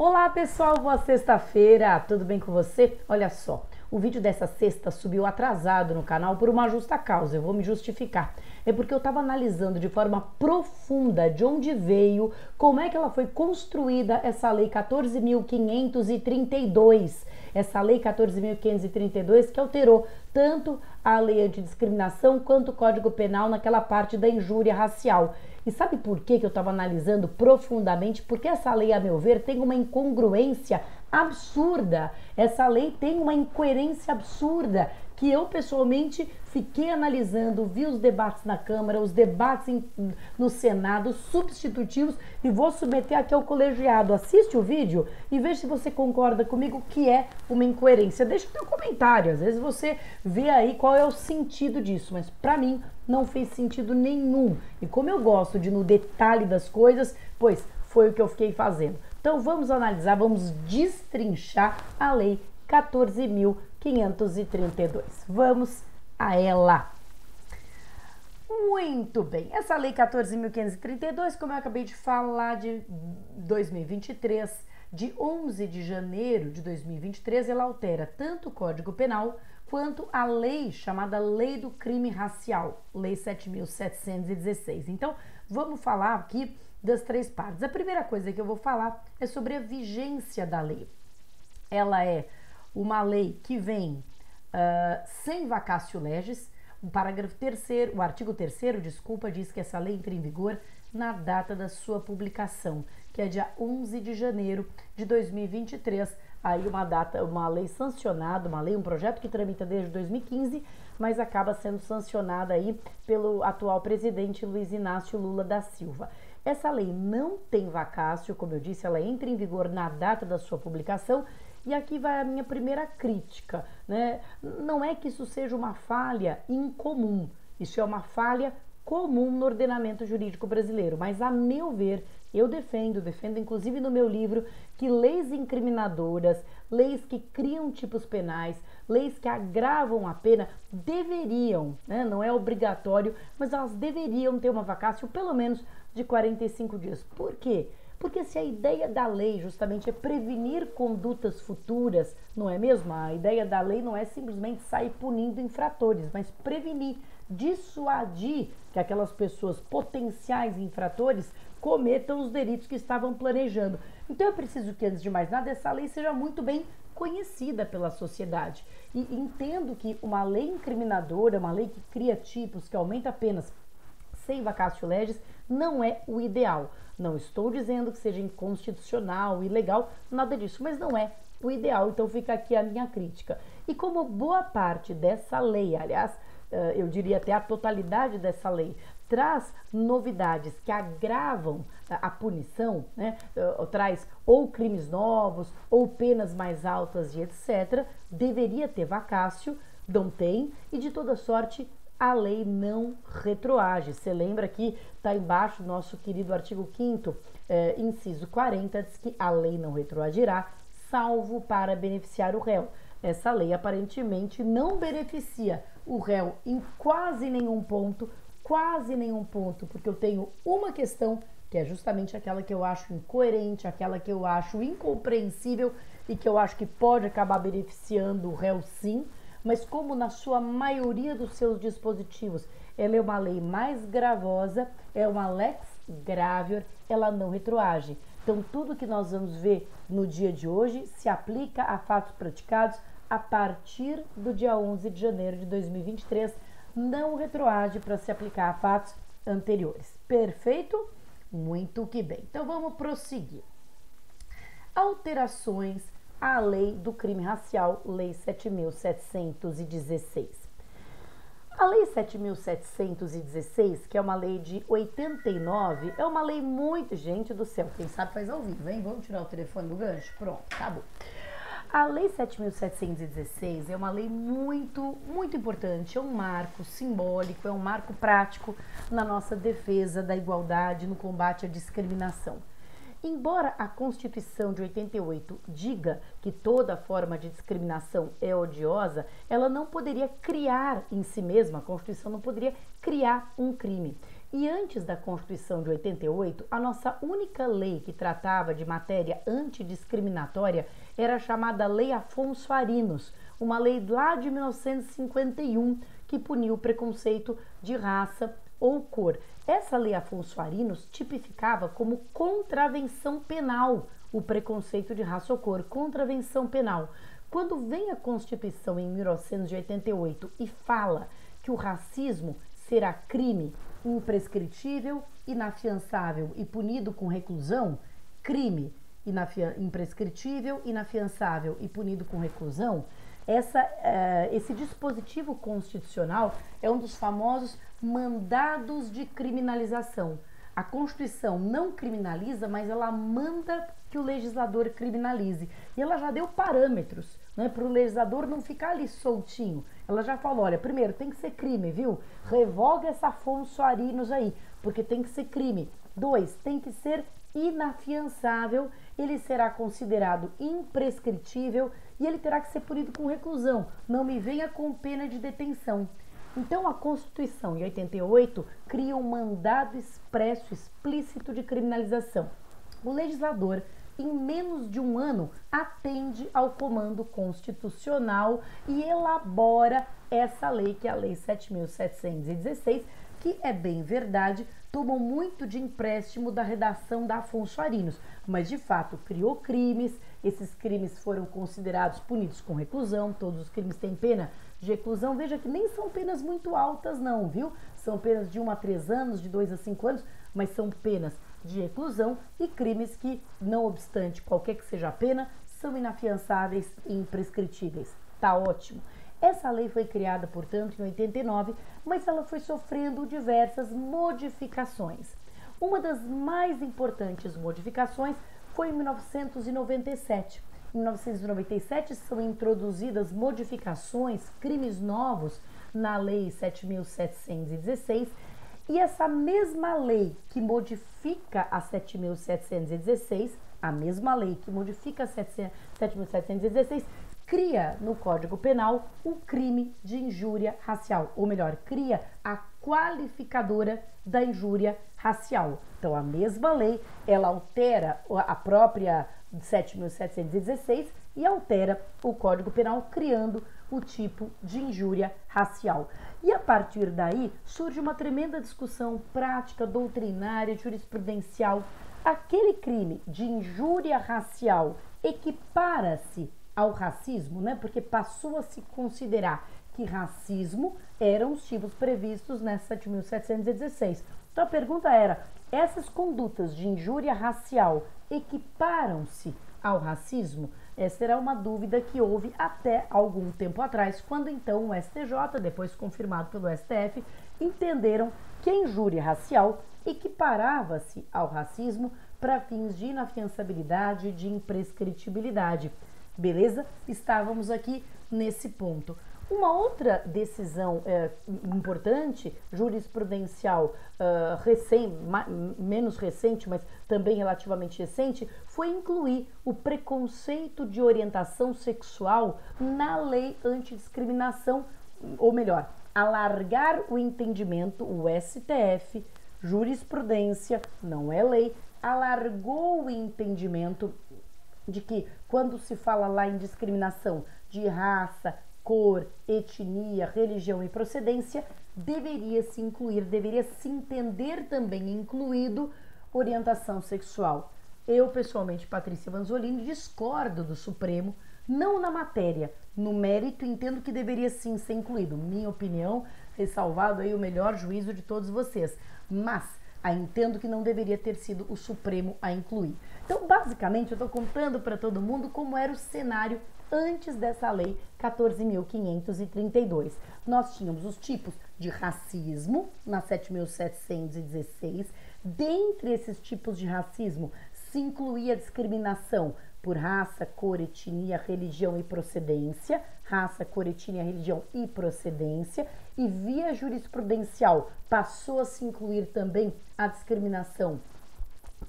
Olá pessoal, boa sexta-feira, tudo bem com você? Olha só, o vídeo dessa sexta subiu atrasado no canal por uma justa causa, eu vou me justificar. É porque eu estava analisando de forma profunda de onde veio, como é que ela foi construída essa lei 14.532. Essa lei 14.532 que alterou tanto a lei antidiscriminação quanto o Código Penal naquela parte da injúria racial. E sabe por que eu estava analisando profundamente? Porque essa lei, a meu ver, tem uma incongruência absurda. Essa lei tem uma incoerência absurda que eu pessoalmente fiquei analisando, vi os debates na Câmara, os debates no Senado, substitutivos, e vou submeter aqui ao colegiado. Assiste o vídeo e veja se você concorda comigo que é uma incoerência. Deixa o teu comentário, às vezes você vê aí qual é o sentido disso, mas para mim não fez sentido nenhum. E como eu gosto de ir no detalhe das coisas, pois foi o que eu fiquei fazendo. Então vamos analisar, vamos destrinchar a lei 14.532. Vamos a ela. Muito bem, essa lei 14.532, como eu acabei de falar, de 2023, de 11 de janeiro de 2023, ela altera tanto o Código Penal quanto a lei chamada Lei do Crime Racial, Lei 7.716. Então, vamos falar aqui das três partes. A primeira coisa que eu vou falar é sobre a vigência da lei. Ela é uma lei que vem sem vacatio legis. O parágrafo 3º, o artigo 3º, desculpa, diz que essa lei entra em vigor na data da sua publicação, que é dia 11 de janeiro de 2023. Aí uma data, uma lei sancionada, um projeto que tramita desde 2015, mas acaba sendo sancionada aí pelo atual presidente Luiz Inácio Lula da Silva. Essa lei não tem vacatio, como eu disse, ela entra em vigor na data da sua publicação. E aqui vai a minha primeira crítica, né? Não é que isso seja uma falha incomum, isso é uma falha comum no ordenamento jurídico brasileiro, mas a meu ver, eu defendo inclusive no meu livro, que leis incriminadoras, leis que criam tipos penais, leis que agravam a pena, deveriam, né? Não é obrigatório, mas elas deveriam ter uma vacatio pelo menos de 45 dias. Por quê? Porque se a ideia da lei justamente é prevenir condutas futuras, não é mesmo? A ideia da lei não é simplesmente sair punindo infratores, mas prevenir, dissuadir que aquelas pessoas potenciais infratores cometam os delitos que estavam planejando. Então eu preciso que, antes de mais nada, essa lei seja muito bem conhecida pela sociedade. E entendo que uma lei incriminadora, uma lei que cria tipos, que aumenta penas sem vacatio legis, não é o ideal. Não estou dizendo que seja inconstitucional, ilegal, nada disso, mas não é o ideal, então fica aqui a minha crítica. E como boa parte dessa lei, aliás, eu diria até a totalidade dessa lei, traz novidades que agravam a punição, né? Traz ou crimes novos, ou penas mais altas e etc., deveria ter vacatio, não tem, e de toda sorte a lei não retroage. Você lembra que está embaixo do nosso querido artigo 5º, inciso 40, diz que a lei não retroagirá, salvo para beneficiar o réu. Essa lei aparentemente não beneficia o réu em quase nenhum ponto, porque eu tenho uma questão, que é justamente aquela que eu acho incoerente, aquela que eu acho incompreensível e que eu acho que pode acabar beneficiando o réu sim, mas como na sua maioria dos seus dispositivos ela é uma lei mais gravosa, é uma lex gravior, ela não retroage. Então tudo que nós vamos ver no dia de hoje se aplica a fatos praticados a partir do dia 11 de janeiro de 2023, não retroage para se aplicar a fatos anteriores. Perfeito? Muito que bem. Então vamos prosseguir. Alterações à lei do crime racial, lei 7.716. A lei 7.716, que é uma lei de 89, é uma lei muito... Gente do céu, quem sabe faz ao vivo, hein? Vamos tirar o telefone do gancho? Pronto, acabou. A lei 7.716 é uma lei muito importante, é um marco simbólico, é um marco prático na nossa defesa da igualdade, no combate à discriminação. Embora a Constituição de 88 diga que toda forma de discriminação é odiosa, ela não poderia criar em si mesma, a Constituição não poderia criar um crime. E antes da Constituição de 88, a nossa única lei que tratava de matéria antidiscriminatória era a chamada Lei Afonso Arinos, uma lei lá de 1951 que puniu o preconceito de raça ou cor. Essa Lei Afonso Arinos tipificava como contravenção penal o preconceito de raça ou cor, contravenção penal. Quando vem a Constituição em 1988 e fala que o racismo será crime imprescritível, inafiançável e punido com reclusão, crime imprescritível, inafiançável e punido com reclusão, esse dispositivo constitucional é um dos famosos mandados de criminalização. A Constituição não criminaliza, mas ela manda que o legislador criminalize. E ela já deu parâmetros, né, para o legislador não ficar ali soltinho. Ela já falou, olha, primeiro tem que ser crime, viu? Revoga essa Afonso Arinos aí, porque tem que ser crime. 2, tem que ser inafiançável, ele será considerado imprescritível e ele terá que ser punido com reclusão. Não me venha com pena de detenção. Então, a Constituição, em 88, cria um mandado expresso, explícito de criminalização. O legislador, em menos de um ano, atende ao comando constitucional e elabora essa lei, que é a Lei 7.716, que, é bem verdade, tomou muito de empréstimo da redação da Afonso Arinos, mas, de fato, criou crimes, esses crimes foram considerados punidos com reclusão, todos os crimes têm pena de reclusão, veja que nem são penas muito altas não, viu? São penas de 1 a 3 anos, de 2 a 5 anos, mas são penas de reclusão e crimes que, não obstante qualquer que seja a pena, são inafiançáveis e imprescritíveis. Tá ótimo. Essa lei foi criada, portanto, em 89, mas ela foi sofrendo diversas modificações. Uma das mais importantes modificações foi em 1997. Em 1997 são introduzidas modificações, crimes novos na Lei 7.716, e essa mesma lei que modifica a 7.716, a mesma lei que modifica a 7.716, cria no Código Penal o crime de injúria racial, ou melhor, cria a qualificadora da injúria racial. Então, a mesma lei, ela altera a própria 7.716 e altera o Código Penal, criando o tipo de injúria racial. E a partir daí surge uma tremenda discussão prática, doutrinária, jurisprudencial. Aquele crime de injúria racial equipara-se ao racismo, né? Porque passou a se considerar que racismo eram os tipos previstos nessa 7.716. Então a pergunta era, essas condutas de injúria racial equiparam-se ao racismo? Essa era uma dúvida que houve até algum tempo atrás, quando então o STJ, depois confirmado pelo STF, entenderam que a injúria racial equiparava-se ao racismo para fins de inafiançabilidade, de imprescritibilidade. Beleza? Estávamos aqui nesse ponto. Uma outra decisão importante, jurisprudencial, menos recente, mas também relativamente recente, foi incluir o preconceito de orientação sexual na lei antidiscriminação, ou melhor, alargar o entendimento, o STF, jurisprudência, não é lei, alargou o entendimento de que quando se fala lá em discriminação de raça, cor, etnia, religião e procedência, deveria se incluir, deveria se entender também incluído orientação sexual. Eu, pessoalmente, Patrícia Vanzolini, discordo do Supremo, não na matéria, no mérito, entendo que deveria sim ser incluído. Minha opinião, ressalvado aí o melhor juízo de todos vocês, mas entendo que não deveria ter sido o Supremo a incluir. Então, basicamente, eu estou contando para todo mundo como era o cenário antes dessa lei 14.532. Nós tínhamos os tipos de racismo na 7.716. Dentre esses tipos de racismo, se incluía a discriminação por raça, cor, etnia, religião e procedência, raça, cor, etnia, religião e procedência, e via jurisprudencial passou a se incluir também a discriminação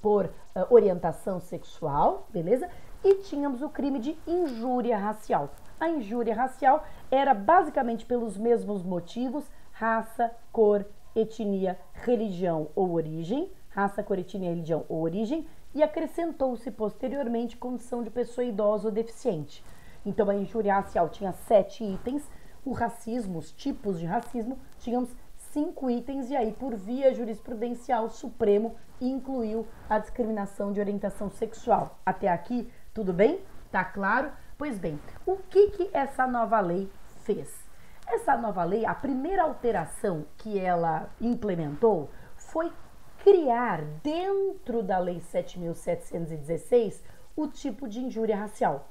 por orientação sexual, beleza? E tínhamos o crime de injúria racial. A injúria racial era basicamente pelos mesmos motivos, raça, cor, etnia, religião ou origem, raça, cor, etnia, religião ou origem, e acrescentou-se posteriormente condição de pessoa idosa ou deficiente. Então a injúria racial tinha 7 itens, o racismo, os tipos de racismo, tínhamos 5 itens, e aí por via jurisprudencial o Supremo incluiu a discriminação de orientação sexual. Até aqui, tudo bem? Tá claro? Pois bem, o que essa nova lei fez? Essa nova lei, a primeira alteração que ela implementou foi criar dentro da Lei 7.716 o tipo de injúria racial.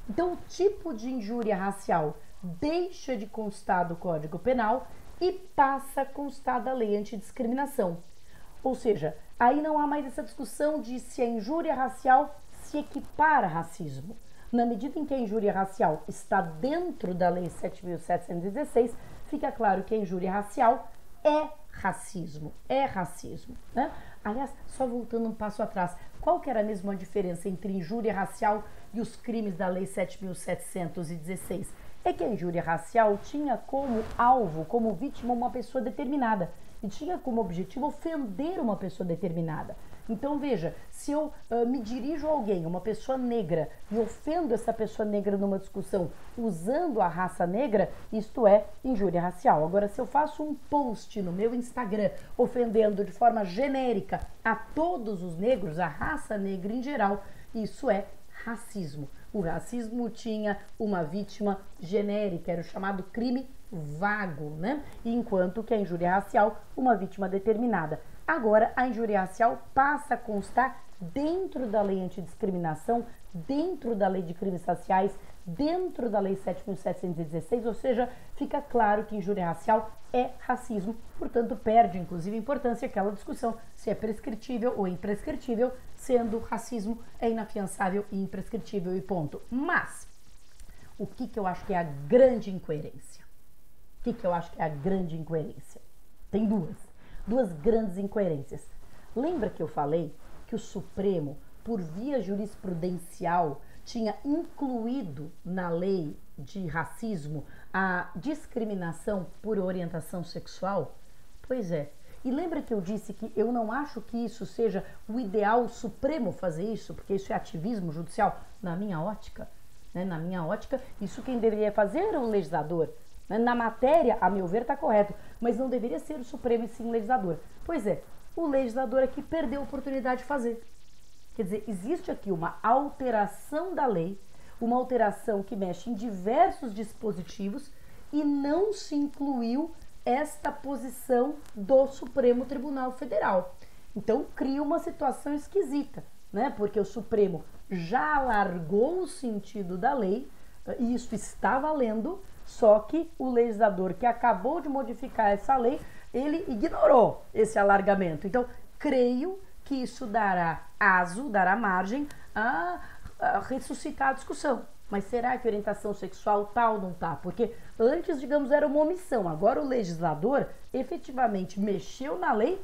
Então, o tipo de injúria racial deixa de constar do Código Penal e passa a constar da Lei Antidiscriminação. Ou seja, aí não há mais essa discussão de se a injúria racial se equipara a racismo. Na medida em que a injúria racial está dentro da Lei 7.716, fica claro que a injúria racial é racismo, né? Aliás, só voltando um passo atrás, qual que era mesmo a diferença entre injúria racial e os crimes da Lei 7.716? É que a injúria racial tinha como alvo, como vítima, uma pessoa determinada e tinha como objetivo ofender uma pessoa determinada. Então veja, se eu me dirijo a alguém, uma pessoa negra, e ofendo essa pessoa negra numa discussão usando a raça negra, isto é injúria racial. Agora, se eu faço um post no meu Instagram ofendendo de forma genérica a todos os negros, a raça negra em geral, isso é racismo. O racismo tinha uma vítima genérica, era o chamado crime vago, né? Enquanto que a injúria racial, uma vítima determinada. Agora, a injúria racial passa a constar dentro da Lei Antidiscriminação, dentro da Lei de Crimes Raciais, dentro da Lei 7.716, ou seja, fica claro que injúria racial é racismo, portanto, perde, inclusive, importância aquela discussão se é prescritível ou imprescritível, sendo racismo é inafiançável e imprescritível e ponto. Mas, o que eu acho que é a grande incoerência? O que eu acho que é a grande incoerência? Tem duas grandes incoerências. Lembra que eu falei que o Supremo, por via jurisprudencial, tinha incluído na lei de racismo a discriminação por orientação sexual? Pois é. E lembra que eu disse que eu não acho que isso seja o ideal Supremo fazer isso, porque isso é ativismo judicial? Na minha ótica, né? Na minha ótica, isso quem deveria fazer era o legislador. Na matéria, a meu ver, está correto, mas não deveria ser o Supremo e sim o legislador. Pois é, o legislador aqui perdeu a oportunidade de fazer. Quer dizer, existe aqui uma alteração da lei, uma alteração que mexe em diversos dispositivos e não se incluiu esta posição do Supremo Tribunal Federal. Então, cria uma situação esquisita, né? Porque o Supremo já alargou o sentido da lei e isso está valendo. Só que o legislador que acabou de modificar essa lei, ele ignorou esse alargamento. Então, creio que isso dará margem a ressuscitar a discussão. Mas será que orientação sexual tal não tá? Porque antes, digamos, era uma omissão. Agora o legislador efetivamente mexeu na lei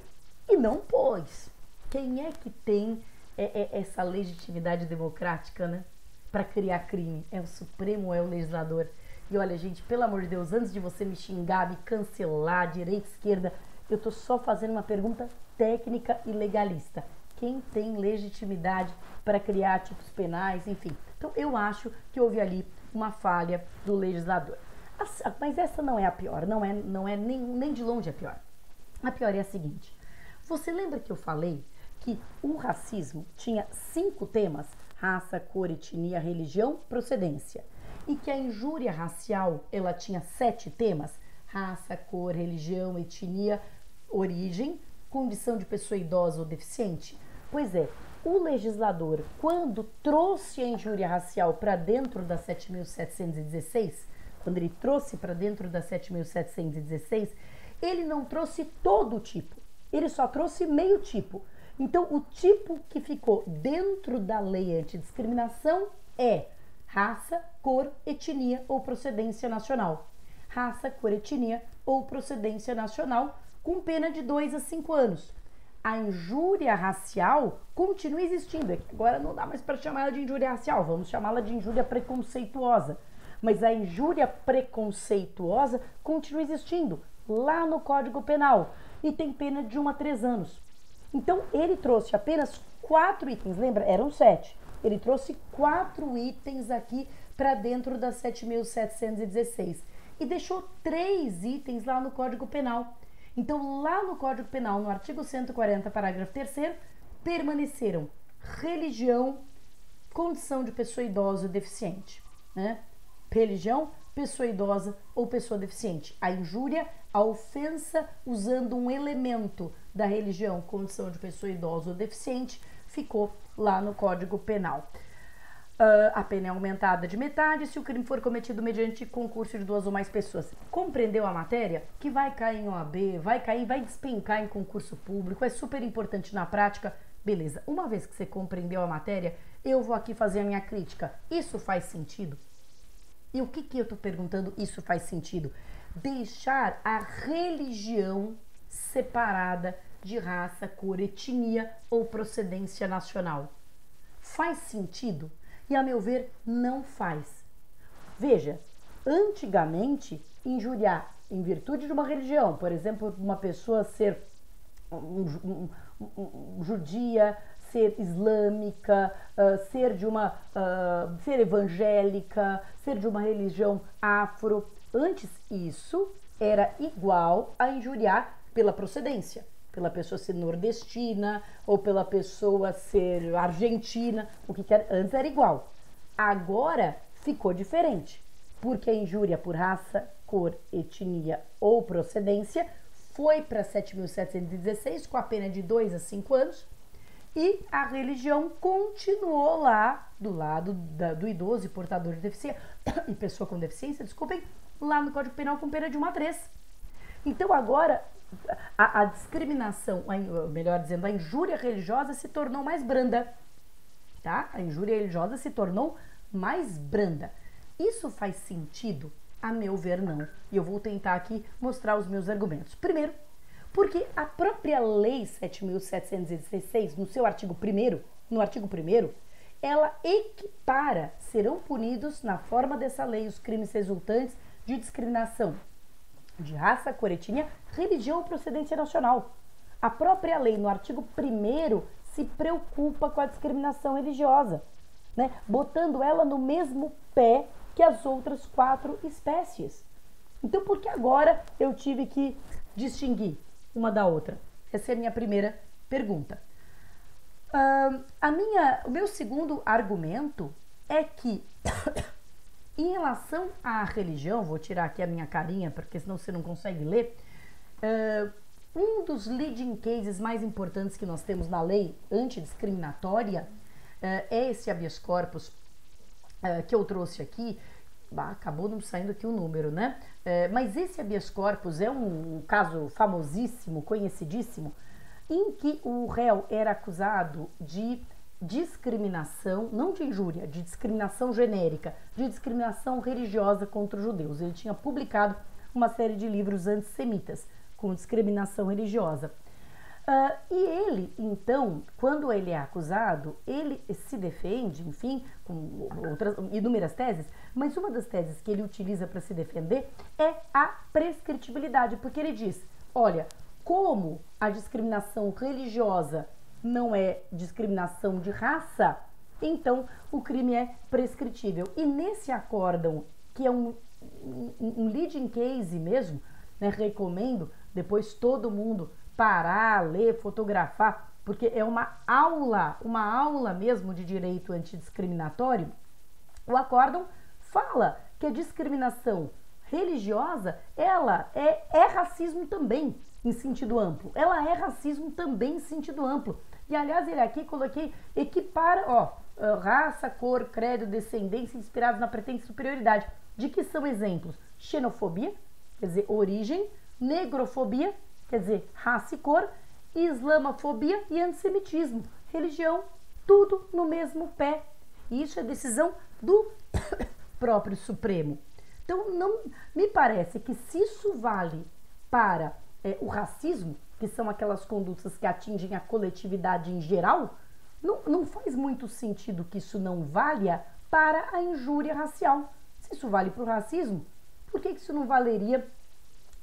e não pôs. Quem é que tem essa legitimidade democrática, né? Para criar crime? É o Supremo ou é o legislador? E olha, gente, pelo amor de Deus, antes de você me xingar, me cancelar, direita, esquerda, eu tô só fazendo uma pergunta técnica e legalista. Quem tem legitimidade para criar tipos penais, enfim. Então, eu acho que houve ali uma falha do legislador. Mas essa não é a pior, não é nem de longe a pior. A pior é a seguinte. Você lembra que eu falei que o racismo tinha 5 temas? Raça, cor, etnia, religião, procedência. E que a injúria racial, ela tinha 7 temas: raça, cor, religião, etnia, origem, condição de pessoa idosa ou deficiente. Pois é, o legislador, quando trouxe a injúria racial para dentro da 7.716, quando ele trouxe para dentro da 7.716, ele não trouxe todo o tipo, ele só trouxe meio tipo. Então, o tipo que ficou dentro da lei antidiscriminação é raça, cor, etnia ou procedência nacional. Raça, cor, etnia ou procedência nacional, com pena de 2 a 5 anos. A injúria racial continua existindo. Agora não dá mais para chamá-la de injúria racial, vamos chamá-la de injúria preconceituosa. Mas a injúria preconceituosa continua existindo lá no Código Penal. e tem pena de 1 a 3 anos. Então, ele trouxe apenas 4 itens, lembra? Eram 7. Ele trouxe 4 itens aqui para dentro das 7.716 e deixou 3 itens lá no Código Penal. Então, lá no Código Penal, no artigo 140, parágrafo 3º, permaneceram religião, condição de pessoa idosa ou deficiente, né? Religião, pessoa idosa ou pessoa deficiente. A injúria, a ofensa usando um elemento da religião, condição de pessoa idosa ou deficiente, ficou lá no Código Penal. A pena é aumentada de metade se o crime for cometido mediante concurso de 2 ou mais pessoas. Compreendeu a matéria? Que vai cair em OAB, vai despencar em concurso público, é super importante na prática. Beleza, uma vez que você compreendeu a matéria, eu vou aqui fazer a minha crítica. Isso faz sentido? E o que eu tô perguntando, isso faz sentido? Deixar a religião separada de raça, cor, etnia ou procedência nacional. Faz sentido? E, a meu ver, não faz. Veja, antigamente, injuriar em virtude de uma religião, por exemplo, uma pessoa ser judia, ser islâmica, ser evangélica, ser de uma religião afro, antes isso era igual a injuriar pela procedência. Pela pessoa ser nordestina ou pela pessoa ser argentina, o que quer, antes era igual. Agora ficou diferente, porque a injúria por raça, cor, etnia ou procedência foi para 7.716 com a pena de 2 a 5 anos e a religião continuou lá do lado do idoso e portador de deficiência e pessoa com deficiência, desculpem, lá no Código Penal com pena de 1 a 3. Então agora a discriminação, melhor dizendo, a injúria religiosa se tornou mais branda, tá? A injúria religiosa se tornou mais branda. Isso faz sentido? A meu ver, não. E eu vou tentar aqui mostrar os meus argumentos. Primeiro, porque a própria Lei 7.716, no seu artigo 1º, no artigo 1º, ela equipara, serão punidos na forma dessa lei os crimes resultantes de discriminação de raça, cor, etnia, religião ou procedência nacional. A própria lei, no artigo 1º, se preocupa com a discriminação religiosa, né? Botando ela no mesmo pé que as outras 4 espécies. Então, por que agora eu tive que distinguir uma da outra? Essa é a minha primeira pergunta. O meu segundo argumento é que em relação à religião, vou tirar aqui a minha carinha, porque senão você não consegue ler, um dos leading cases mais importantes que nós temos na lei antidiscriminatória é esse habeas corpus que eu trouxe aqui. Acabou não saindo aqui o número, né? Mas esse habeas corpus é um caso famosíssimo, conhecidíssimo, em que o réu era acusado de discriminação, não de injúria, de discriminação genérica, de discriminação religiosa contra os judeus. Ele tinha publicado uma série de livros antissemitas com discriminação religiosa. E ele, então, quando ele é acusado, ele se defende, enfim, com outras inúmeras teses, mas uma das teses que ele utiliza para se defender é a prescritibilidade, porque ele diz, olha, como a discriminação religiosa não é discriminação de raça, então o crime é prescritível. E nesse acórdão, que é um leading case mesmo, né, recomendo depois todo mundo parar, ler, fotografar, porque é uma aula mesmo de direito antidiscriminatório. O acórdão fala que a discriminação religiosa, ela é racismo também, em sentido amplo. Ela é racismo também em sentido amplo. E, aliás, ele aqui coloquei, equipara, raça, cor, credo, descendência inspirados na pretensão de superioridade. De que são exemplos? Xenofobia, quer dizer, origem, negrofobia, quer dizer, raça e cor, islamofobia e antissemitismo, religião, tudo no mesmo pé. E isso é decisão do próprio Supremo. Então, não me parece que se isso vale para o racismo, que são aquelas condutas que atingem a coletividade em geral, não faz muito sentido que isso não valha para a injúria racial. Se isso vale para o racismo, por que isso não valeria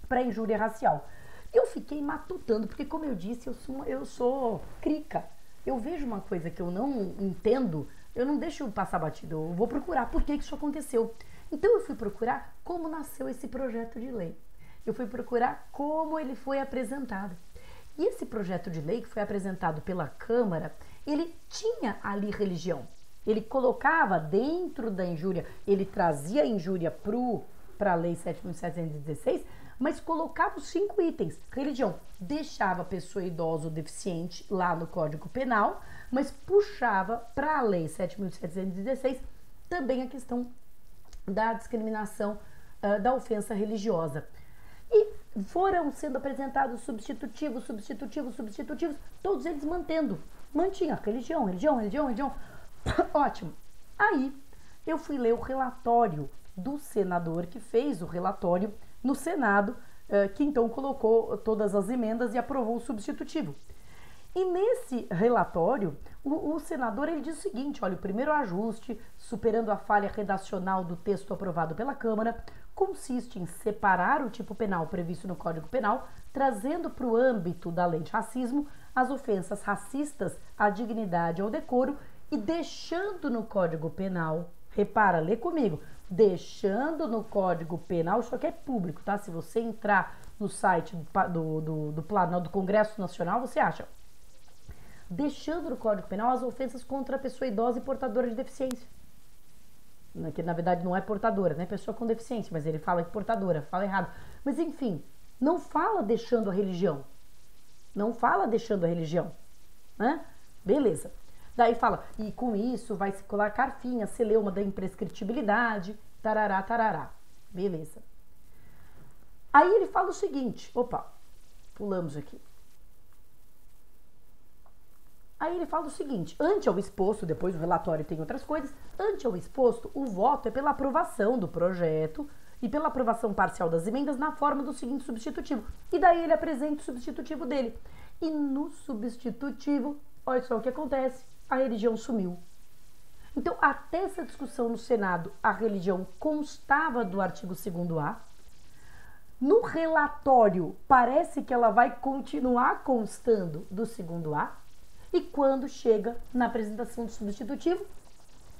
para a injúria racial? Eu fiquei matutando, porque como eu disse, eu sou crica. Eu vejo uma coisa que eu não entendo, eu não deixo passar batido, eu vou procurar por que isso aconteceu. Então eu fui procurar como nasceu esse projeto de lei. Eu fui procurar como ele foi apresentado. E esse projeto de lei que foi apresentado pela Câmara, ele tinha ali religião. Ele colocava dentro da injúria, ele trazia a injúria para a Lei 7.716, mas colocava os 5 itens. Religião, deixava a pessoa idosa ou deficiente lá no Código Penal, mas puxava para a Lei 7.716 também a questão da discriminação, da ofensa religiosa. E foram sendo apresentados substitutivos, todos eles mantinha religião. Ótimo. Aí eu fui ler o relatório do senador que fez o relatório no Senado, que então colocou todas as emendas e aprovou o substitutivo. E nesse relatório, o senador ele diz o seguinte, olha, o primeiro ajuste, superando a falha redacional do texto aprovado pela Câmara, consiste em separar o tipo penal previsto no Código Penal, trazendo para o âmbito da lei de racismo as ofensas racistas à dignidade ou decoro e deixando no Código Penal, repara, lê comigo, deixando no Código Penal, isso aqui é público, tá? Se você entrar no site do Congresso Nacional, você acha. Deixando no Código Penal as ofensas contra a pessoa idosa e portadora de deficiência. Que na verdade não é portadora, né? Pessoa com deficiência, mas ele fala que portadora, fala errado. Mas enfim, não fala deixando a religião. Não fala deixando a religião, né? Beleza. Daí fala, e com isso vai se colocar fim a celeuma da imprescritibilidade, tarará, tarará. Beleza. Aí ele fala o seguinte, opa, pulamos aqui. Aí ele fala o seguinte, ante ao exposto, depois o relatório tem outras coisas, ante ao exposto, o voto é pela aprovação do projeto e pela aprovação parcial das emendas na forma do seguinte substitutivo. E daí ele apresenta o substitutivo dele. E no substitutivo, olha só o que acontece, a religião sumiu. Então, até essa discussão no Senado, a religião constava do artigo 2º-A. No relatório, parece que ela vai continuar constando do 2º-A. E quando chega na apresentação do substitutivo,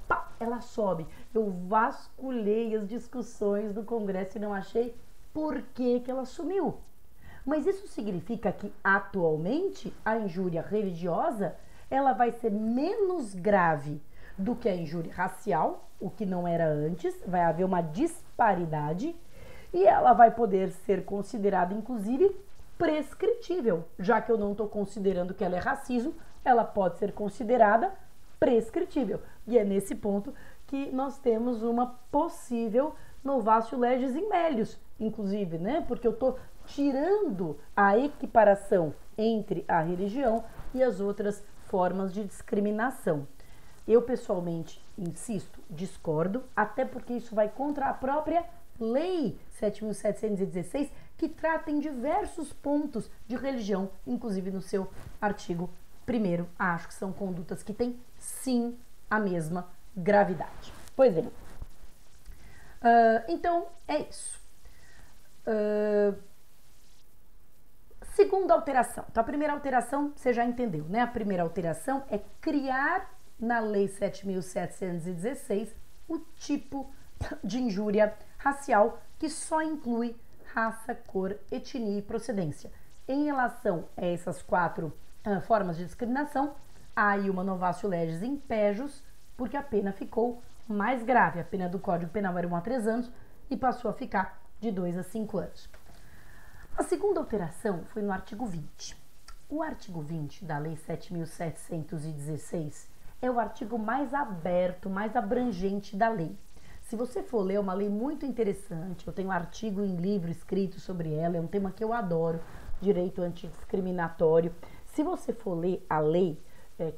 pá, ela sobe. Eu vasculhei as discussões do Congresso e não achei por que ela sumiu. Mas isso significa que, atualmente, a injúria religiosa ela vai ser menos grave do que a injúria racial, o que não era antes, vai haver uma disparidade e ela vai poder ser considerada, inclusive, prescritível, já que eu não estou considerando que ela é racismo, ela pode ser considerada prescritível. E é nesse ponto que nós temos uma possível novatio legis in melius, inclusive, né? Porque eu estou tirando a equiparação entre a religião e as outras formas de discriminação. Eu, pessoalmente, insisto, discordo, até porque isso vai contra a própria Lei 7.716, que trata em diversos pontos de religião, inclusive no seu artigo 1º. Acho que são condutas que têm, sim, a mesma gravidade. Pois bem. Então, é isso. Segunda alteração. Então, a primeira alteração, você já entendeu, né? A primeira alteração é criar na Lei 7.716 o tipo de injúria racial que só inclui raça, cor, etnia e procedência. Em relação a essas 4 formas de discriminação, há aí uma novatio legis in pejus, porque a pena ficou mais grave. A pena do Código Penal era 1 a 3 anos e passou a ficar de 2 a 5 anos. A segunda alteração foi no artigo 20. O artigo 20 da Lei 7.716 é o artigo mais aberto, mais abrangente da lei. Se você for ler, é uma lei muito interessante, eu tenho um artigo em livro escrito sobre ela, é um tema que eu adoro, direito antidiscriminatório. Se você for ler a lei,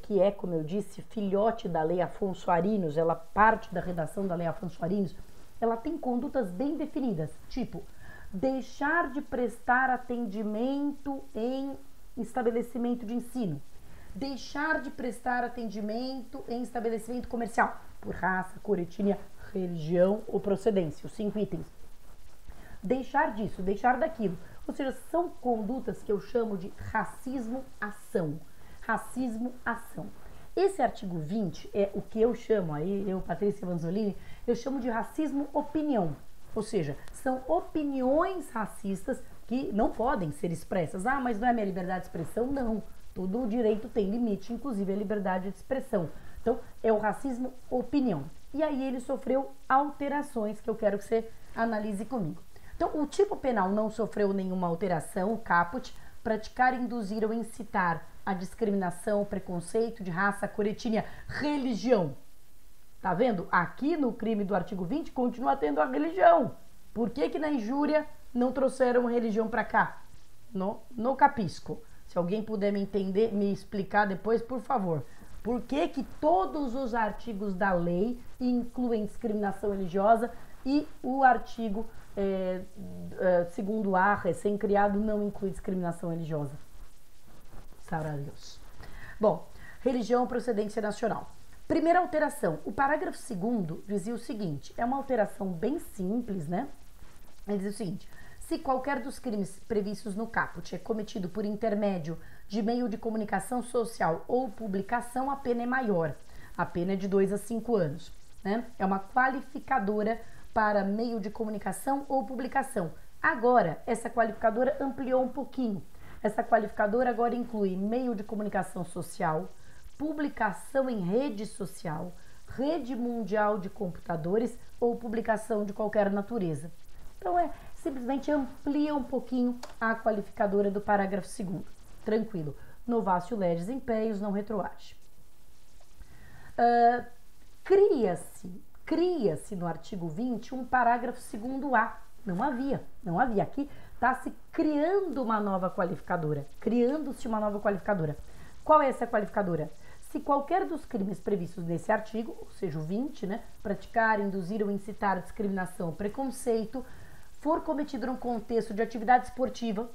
que é, como eu disse, filhote da lei Afonso Arinos, ela parte da redação da lei Afonso Arinos, ela tem condutas bem definidas, tipo, deixar de prestar atendimento em estabelecimento de ensino, deixar de prestar atendimento em estabelecimento comercial, por raça, cor, etnia, religião ou procedência, os 5 itens. deixar disso, deixar daquilo. Ou seja, são condutas que eu chamo de racismo-ação. Racismo-ação. Esse artigo 20 é o que eu chamo, aí eu, Patrícia Vanzolini, eu chamo de racismo-opinião. Ou seja, são opiniões racistas que não podem ser expressas. Ah, mas não é minha liberdade de expressão? Não. Todo o direito tem limite, inclusive a liberdade de expressão. Então, é o racismo-opinião. E aí ele sofreu alterações que eu quero que você analise comigo. Então, o tipo penal não sofreu nenhuma alteração, o caput, praticar, induzir ou incitar a discriminação, preconceito de raça, cor, etnia, religião. Tá vendo? Aqui no crime do artigo 20 continua tendo a religião. Por que que na injúria não trouxeram religião para cá? No capisco. Se alguém puder me entender, me explicar depois, por favor. Por que que todos os artigos da lei incluem discriminação religiosa e o artigo segundo A, recém-criado, não inclui discriminação religiosa? Sabe a Deus. Bom, religião, procedência nacional. Primeira alteração, o parágrafo 2º dizia o seguinte, é uma alteração bem simples, né? Ele diz o seguinte, se qualquer dos crimes previstos no caput é cometido por intermédio de meio de comunicação social ou publicação, a pena é maior. A pena é de 2 a 5 anos, né? É uma qualificadora para meio de comunicação ou publicação. Agora, essa qualificadora ampliou um pouquinho. Essa qualificadora agora inclui meio de comunicação social, publicação em rede social, rede mundial de computadores ou publicação de qualquer natureza. Então, simplesmente amplia um pouquinho a qualificadora do parágrafo 2º. Tranquilo. Novatio legis impeius, não retroage. Cria-se no artigo 20 um parágrafo 2º-A. Não havia. Aqui está se criando uma nova qualificadora. Criando-se uma nova qualificadora. Qual é essa qualificadora? Se qualquer dos crimes previstos nesse artigo, ou seja, o 20, né, praticar, induzir ou incitar discriminação, preconceito, for cometido num contexto de atividade esportiva,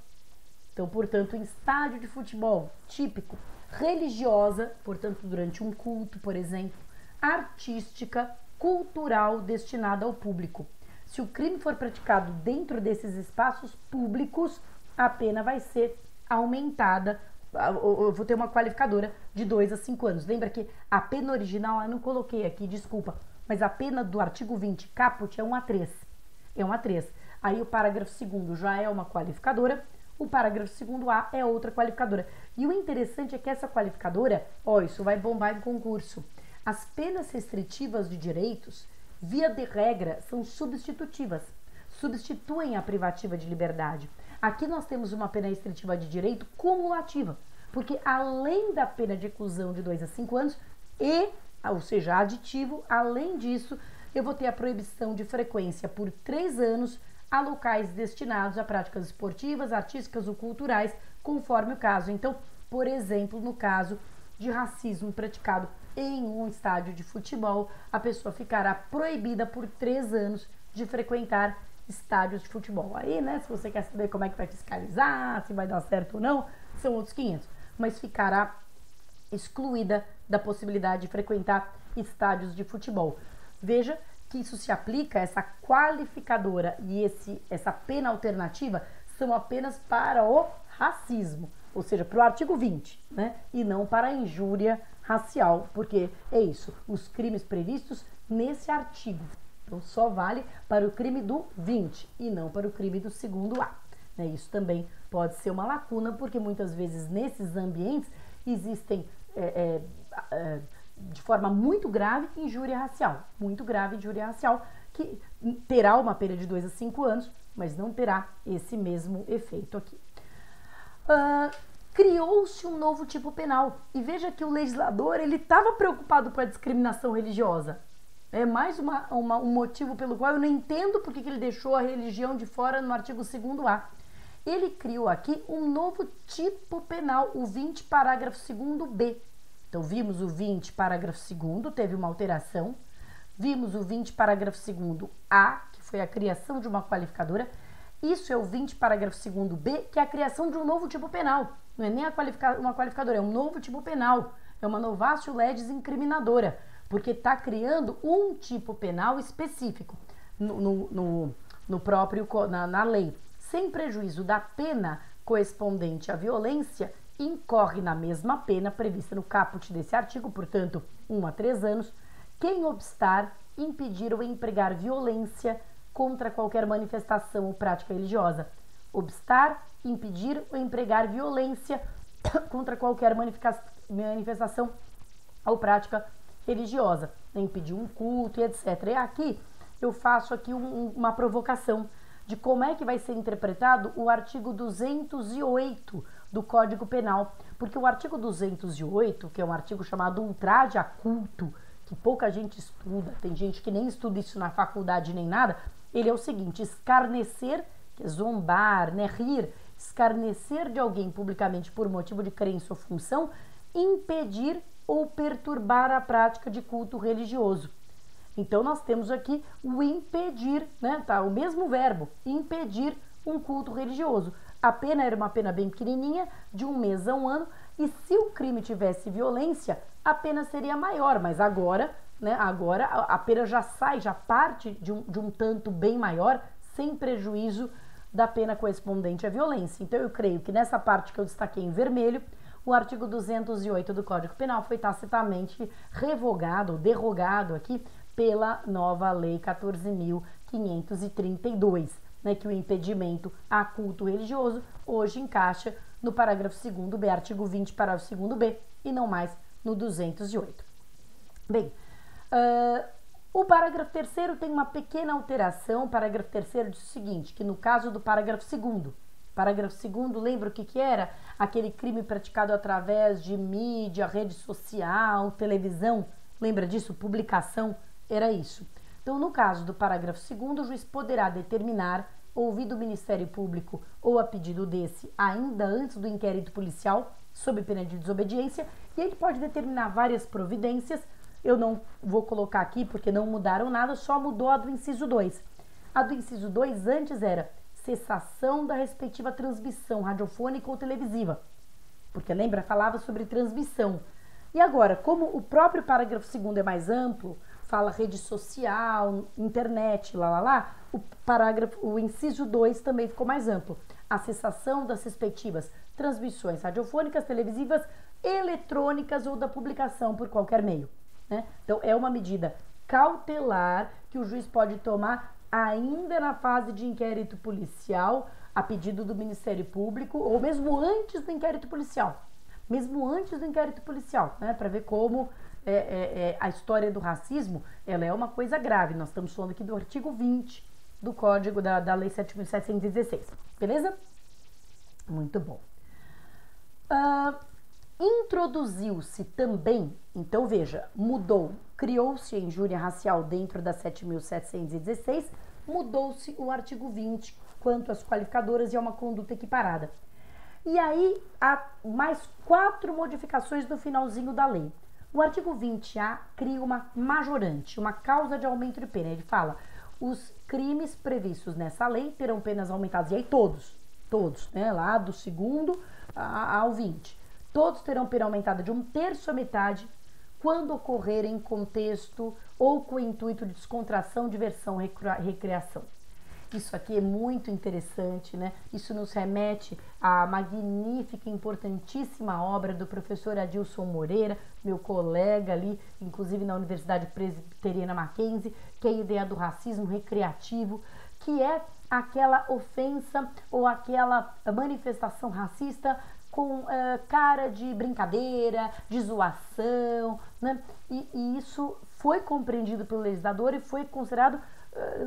então, portanto, em estádio de futebol típico, religiosa, portanto, durante um culto, por exemplo, artística, cultural, destinada ao público. Se o crime for praticado dentro desses espaços públicos, a pena vai ser aumentada. Eu vou ter uma qualificadora de 2 a 5 anos. Lembra que a pena original, eu não coloquei aqui, desculpa, mas a pena do artigo 20, caput, é 1 a 3. É 1 a 3. Aí o parágrafo 2º já é uma qualificadora, o parágrafo 2º-A é outra qualificadora. E o interessante é que essa qualificadora, isso vai bombar em concurso. As penas restritivas de direitos, via de regra, são substitutivas. Substituem a privativa de liberdade. Aqui nós temos uma pena restritiva de direito cumulativa, porque além da pena de reclusão de 2 a 5 anos ou seja, aditivo, além disso, eu vou ter a proibição de frequência por 3 anos a locais destinados a práticas esportivas, artísticas ou culturais, conforme o caso. Então, por exemplo, no caso de racismo praticado em um estádio de futebol, a pessoa ficará proibida por 3 anos de frequentar estádios de futebol. Aí, né, se você quer saber como é que vai fiscalizar, se vai dar certo ou não, são outros 500. Mas ficará excluída da possibilidade de frequentar estádios de futebol. Veja que isso se aplica, essa qualificadora e essa pena alternativa são apenas para o racismo, ou seja, para o artigo 20, né? E não para a injúria racial, porque é isso, os crimes previstos nesse artigo. Então, só vale para o crime do 20 e não para o crime do 2º-A. Isso também pode ser uma lacuna, porque muitas vezes nesses ambientes existem de forma muito grave injúria racial, que terá uma pena de 2 a 5 anos, mas não terá esse mesmo efeito aqui. Criou-se um novo tipo penal, e veja que o legislador ele estava preocupado com a discriminação religiosa. É mais um motivo pelo qual eu não entendo porque que ele deixou a religião de fora no artigo 2º-A. Ele criou aqui um novo tipo penal, o 20, parágrafo 2º-B. Então, vimos o 20, parágrafo 2º, teve uma alteração. Vimos o 20, parágrafo 2º-A, que foi a criação de uma qualificadora. Isso é o 20, parágrafo 2º-B, que é a criação de um novo tipo penal. Não é nem uma qualificadora, é um novo tipo penal. É uma novatio legis incriminadora, porque está criando um tipo penal específico. no próprio na lei, sem prejuízo da pena correspondente à violência, incorre na mesma pena prevista no caput desse artigo, portanto, 1 a 3 anos, quem obstar, impedir ou empregar violência contra qualquer manifestação ou prática religiosa. Obstar, impedir ou empregar violência contra qualquer manifestação ou prática religiosa, impedir um culto e etc. E aqui eu faço aqui uma provocação de como é que vai ser interpretado o artigo 208 do Código Penal, porque o artigo 208, que é um artigo chamado ultraje a culto, que pouca gente estuda, tem gente que nem estuda isso na faculdade nem nada, ele é o seguinte: escarnecer, que é zombar, né, rir, escarnecer de alguém publicamente por motivo de crença ou função, impedir ou perturbar a prática de culto religioso. Então nós temos aqui o impedir, né, tá, o mesmo verbo, impedir um culto religioso. A pena era uma pena bem pequenininha, de 1 mês a 1 ano, e se o crime tivesse violência, a pena seria maior, mas agora, né, agora a pena já sai, já parte de um tanto bem maior, sem prejuízo da pena correspondente à violência. Então eu creio que nessa parte que eu destaquei em vermelho, o artigo 208 do Código Penal foi tacitamente revogado, derrogado aqui pela nova Lei 14.532, né, que o impedimento a culto religioso hoje encaixa no parágrafo 2º-B, artigo 20, parágrafo 2º-B, e não mais no 208. Bem, o parágrafo 3º tem uma pequena alteração. O parágrafo 3º diz o seguinte, que no caso do parágrafo 2º, lembra o que era? Aquele crime praticado através de mídia, rede social, televisão, lembra disso? Publicação, era isso. Então, no caso do parágrafo 2º, o juiz poderá determinar, ouvido o Ministério Público ou a pedido desse, ainda antes do inquérito policial, sob pena de desobediência, e ele pode determinar várias providências. Eu não vou colocar aqui porque não mudaram nada, só mudou a do inciso 2. A do inciso 2 antes era cessação da respectiva transmissão radiofônica ou televisiva, porque lembra, falava sobre transmissão. E agora, como o próprio parágrafo 2º é mais amplo, fala rede social, internet, o inciso 2 também ficou mais amplo. A cessação das respectivas transmissões radiofônicas, televisivas, eletrônicas ou da publicação por qualquer meio, né? Então, é uma medida cautelar que o juiz pode tomar ainda na fase de inquérito policial, a pedido do Ministério Público, ou mesmo antes do inquérito policial. Né? Para ver como a história do racismo, ela é uma coisa grave. Nós estamos falando aqui do artigo 20 do Código da Lei 7.716, beleza? Muito bom. Introduziu-se também, então veja, criou-se a injúria racial dentro da 7.716, mudou-se o artigo 20 quanto às qualificadoras e a uma conduta equiparada. E aí há mais 4 modificações no finalzinho da lei. O artigo 20A cria uma majorante, uma causa de aumento de pena. Ele fala, os crimes previstos nessa lei terão penas aumentadas, e aí todos, né, lá do 2º ao 20. Todos terão pena aumentada de 1/3 à metade quando ocorrerem em contexto ou com o intuito de descontração, diversão, recreação. Isso aqui é muito interessante, né? Isso nos remete à magnífica, importantíssima obra do professor Adilson Moreira, meu colega ali, inclusive na Universidade Presbiteriana Mackenzie, que é a ideia do racismo recreativo, que é aquela ofensa ou aquela manifestação racista com cara de brincadeira, de zoação, né? E isso foi compreendido pelo legislador e foi considerado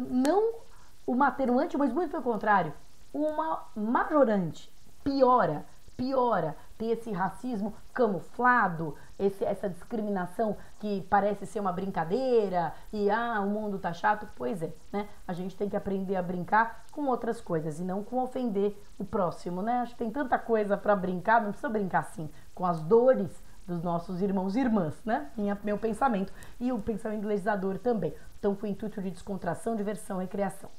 não uma atenuante, mas muito pelo contrário, uma majorante. Piora ter esse racismo camuflado, essa discriminação que parece ser uma brincadeira e o mundo tá chato. Pois é, né? A gente tem que aprender a brincar com outras coisas e não com ofender o próximo, né? Acho que tem tanta coisa para brincar, não precisa brincar assim com as dores dos nossos irmãos e irmãs, né? Meu pensamento e o pensamento do legislador também. Então, com o intuito de descontração, diversão, recreação.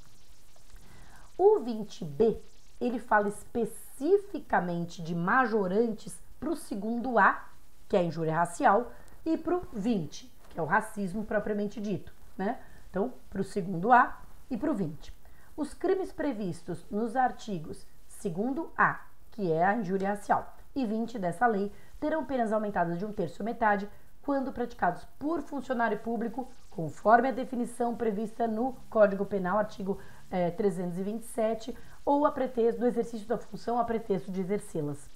O 20B, ele fala especificamente de majorantes para o 2º-A, que é a injúria racial, e para o 20, que é o racismo propriamente dito, né? Então, para o 2º-A e para o 20. Os crimes previstos nos artigos 2º-A, que é a injúria racial, e 20 dessa lei, terão penas aumentadas de 1/3 ou metade quando praticados por funcionário público, conforme a definição prevista no Código Penal, artigo 327, ou a pretexto do exercício da função a pretexto de exercê-las.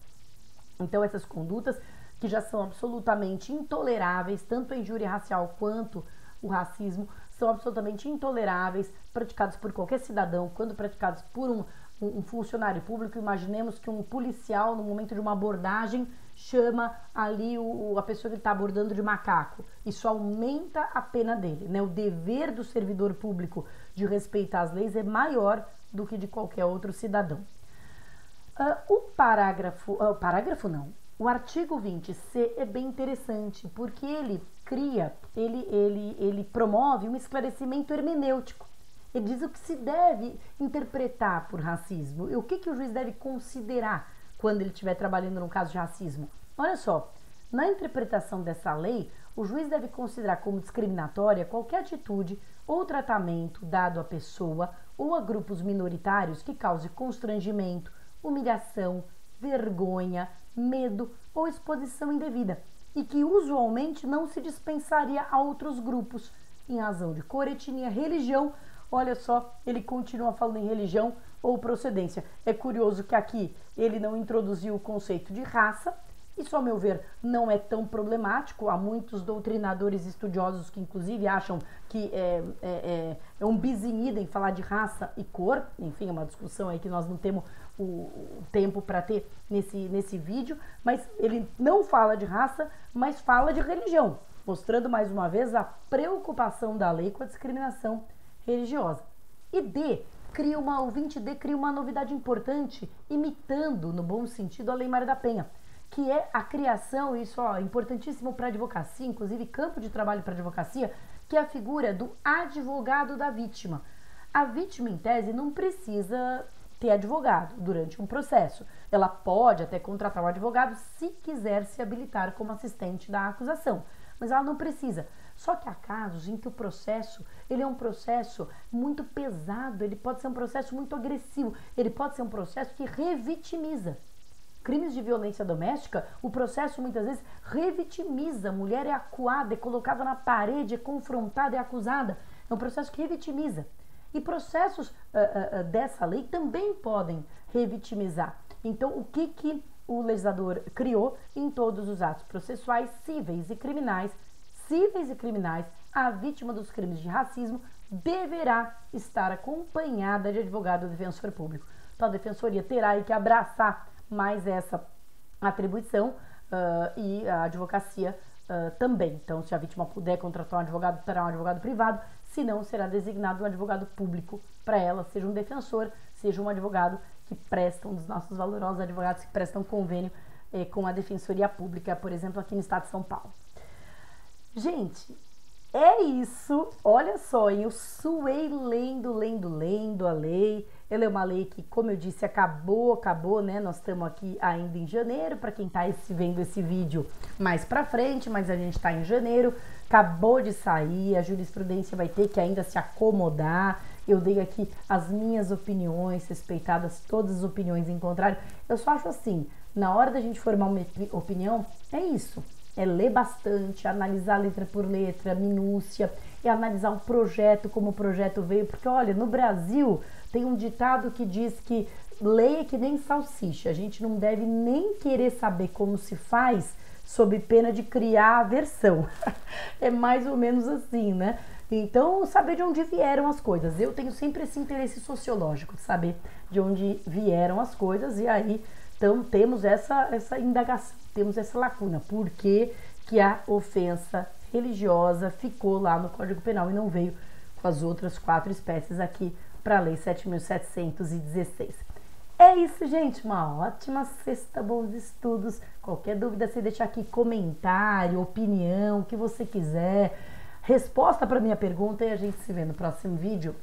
Então, essas condutas que já são absolutamente intoleráveis, tanto a injúria racial quanto o racismo, são absolutamente intoleráveis, praticados por qualquer cidadão, quando praticados por um funcionário público. Imaginemos que um policial, no momento de uma abordagem, chama ali a pessoa que está abordando de macaco. Isso aumenta a pena dele, né? O dever do servidor público de respeitar as leis é maior do que de qualquer outro cidadão. O artigo 20C é bem interessante, porque ele promove um esclarecimento hermenêutico. Ele diz o que se deve interpretar por racismo e o que o juiz deve considerar quando ele estiver trabalhando num caso de racismo. Olha só, na interpretação dessa lei, o juiz deve considerar como discriminatória qualquer atitude ou tratamento dado à pessoa ou a grupos minoritários que cause constrangimento, humilhação, vergonha, medo ou exposição indevida e que usualmente não se dispensaria a outros grupos em razão de cor, etnia, religião. Olha só, ele continua falando em religião ou procedência. É curioso que aqui ele não introduziu o conceito de raça. Isso, ao meu ver, não é tão problemático. Há muitos doutrinadores estudiosos que, inclusive, acham que é um bis in idem falar de raça e cor. Enfim, é uma discussão aí que nós não temos o tempo para ter nesse vídeo. Mas ele não fala de raça, mas fala de religião, mostrando mais uma vez a preocupação da lei com a discriminação religiosa. E o 20D cria uma novidade importante, imitando, no bom sentido, a Lei Maria da Penha, que é a criação, isso é importantíssimo para a advocacia, inclusive campo de trabalho para a advocacia, que é a figura do advogado da vítima. A vítima, em tese, não precisa ter advogado durante um processo. Ela pode até contratar um advogado se quiser se habilitar como assistente da acusação, mas ela não precisa. Só que há casos em que o processo, ele é um processo muito pesado, ele pode ser um processo muito agressivo, ele pode ser um processo que revitimiza. Crimes de violência doméstica, o processo muitas vezes revitimiza. A mulher é acuada, é colocada na parede, é confrontada, é acusada. É um processo que revitimiza. E processos dessa lei também podem revitimizar. Então, o que o legislador criou em todos os atos processuais cíveis e criminais, a vítima dos crimes de racismo deverá estar acompanhada de advogado ou defensor público. Então, a defensoria terá que abraçar mais essa atribuição e a advocacia também. Então, se a vítima puder contratar um advogado, terá um advogado privado, se não, será designado um advogado público para ela, seja um defensor, seja um advogado que presta, um dos nossos valorosos advogados que prestam convênio com a Defensoria Pública, por exemplo, aqui no estado de São Paulo. Gente, é isso. Olha só, eu suei lendo a lei. Ela é uma lei que, como eu disse, acabou, né? Nós estamos aqui ainda em janeiro, para quem está vendo esse vídeo mais para frente, mas a gente está em janeiro, acabou de sair, a jurisprudência vai ter que ainda se acomodar. Eu dei aqui as minhas opiniões, respeitadas todas as opiniões em contrário. Eu só acho assim, na hora da gente formar uma opinião, é isso. É ler bastante, analisar letra por letra, minúcia, e analisar o projeto, como o projeto veio. Porque, olha, no Brasil tem um ditado que diz que lei é que nem salsicha. A gente não deve nem querer saber como se faz sob pena de criar aversão. É mais ou menos assim, né? Então, saber de onde vieram as coisas. Eu tenho sempre esse interesse sociológico, de saber de onde vieram as coisas, e aí então temos essa indagação, temos essa lacuna. Por que a ofensa religiosa ficou lá no Código Penal e não veio com as outras 4 espécies aqui para a Lei 7.716? É isso, gente. Uma ótima sexta, bons estudos. Qualquer dúvida, você deixa aqui comentário, opinião, o que você quiser. Resposta para minha pergunta e a gente se vê no próximo vídeo.